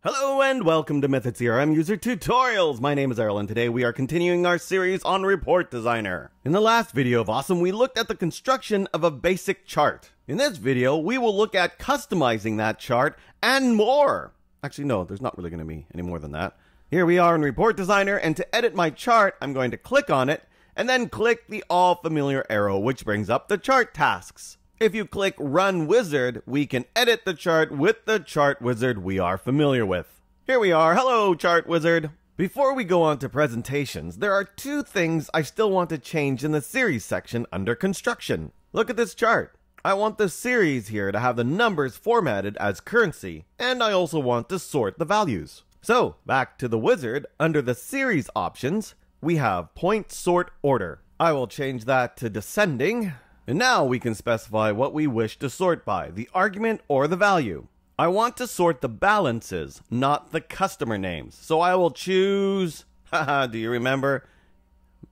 Hello and welcome to Method CRM User Tutorials. My name is Errol and today we are continuing our series on Report Designer. In the last video of Awesome, we looked at the construction of a basic chart. In this video, we will look at customizing that chart and more. Actually, no, there's not really going to be any more than that. Here we are in Report Designer, and to edit my chart, I'm going to click on it and then click the all familiar arrow, which brings up the chart tasks. If you click Run Wizard, we can edit the chart with the chart wizard we are familiar with. Here we are. Hello, chart wizard. Before we go on to presentations, there are two things I still want to change in the series section under construction. Look at this chart. I want the series here to have the numbers formatted as currency, and I also want to sort the values. So, back to the wizard, under the series options, we have point sort order. I will change that to descending. And now we can specify what we wish to sort by, the argument or the value. I want to sort the balances, not the customer names. So I will choose, do you remember?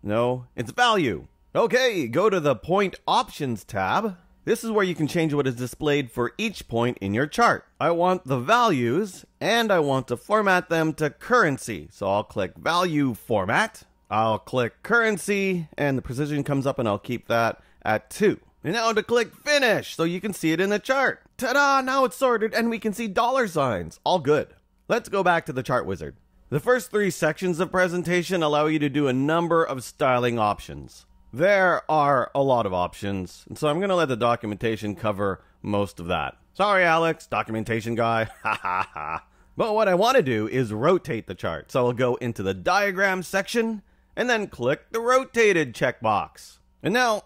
No, it's value. Okay, go to the Point Options tab. This is where you can change what is displayed for each point in your chart. I want the values, and I want to format them to currency. So I'll click Value Format. I'll click Currency, and the precision comes up, and I'll keep that at 2. And now to click Finish so you can see it in the chart. Ta-da! Now it's sorted and we can see dollar signs. All good. Let's go back to the chart wizard. The first 3 sections of presentation allow you to do a number of styling options. There are a lot of options, and so I'm going to let the documentation cover most of that. Sorry, Alex, documentation guy. Ha ha ha. But what I want to do is rotate the chart. So I'll go into the diagram section and then click the rotated checkbox. And now,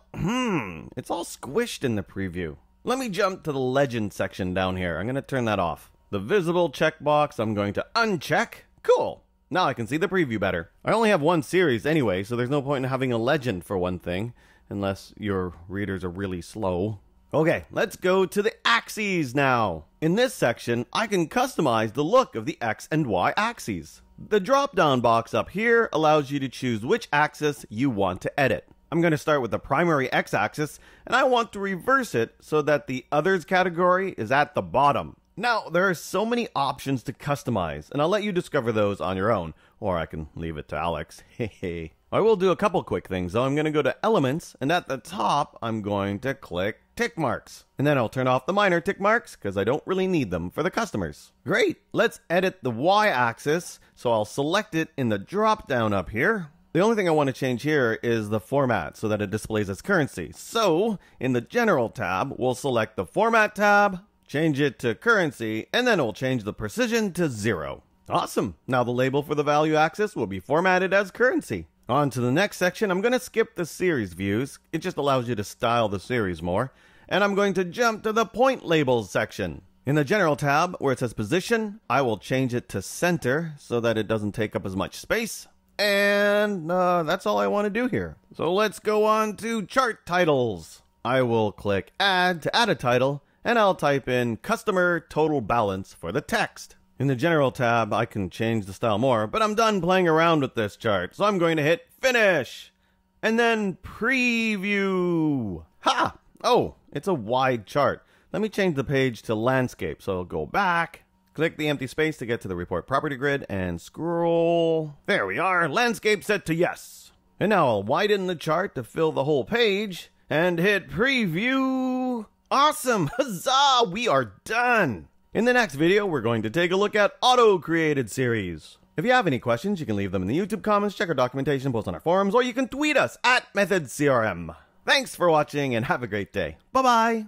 it's all squished in the preview. Let me jump to the legend section down here. I'm going to turn that off. The visible checkbox, I'm going to uncheck. Cool. Now I can see the preview better. I only have one series anyway, so there's no point in having a legend for one thing, unless your readers are really slow. Okay, let's go to the axes now. In this section, I can customize the look of the X and Y axes. The drop-down box up here allows you to choose which axis you want to edit. I'm going to start with the primary x-axis, and I want to reverse it so that the others category is at the bottom. Now, there are so many options to customize, and I'll let you discover those on your own, or I can leave it to Alex. Hehe. I will do a couple quick things, though. I'm going to go to Elements, and at the top, I'm going to click Tick Marks. And then I'll turn off the minor tick marks, because I don't really need them for the customers. Great! Let's edit the y-axis, so I'll select it in the drop-down up here. The only thing I want to change here is the format so that it displays as currency. So, in the General tab, we'll select the Format tab, change it to currency, and then we'll change the precision to 0. Awesome! Now the label for the value axis will be formatted as currency. On to the next section. I'm going to skip the series views. It just allows you to style the series more. And I'm going to jump to the point labels section. In the General tab, where it says position, I will change it to center so that it doesn't take up as much space. And that's all I want to do here. So let's go on to chart titles. I will click Add to add a title, and I'll type in Customer Total Balance for the text. In the General tab, I can change the style more, but I'm done playing around with this chart, so I'm going to hit Finish. And then Preview. Ha! Oh, it's a wide chart. Let me change the page to Landscape, so I'll go back. Click the empty space to get to the report property grid and scroll. There we are, landscape set to yes. And now I'll widen the chart to fill the whole page and hit preview. Awesome, huzzah, we are done. In the next video, we're going to take a look at auto-created series. If you have any questions, you can leave them in the YouTube comments, check our documentation, post on our forums, or you can tweet us at Method CRM. Thanks for watching and have a great day. Bye-bye.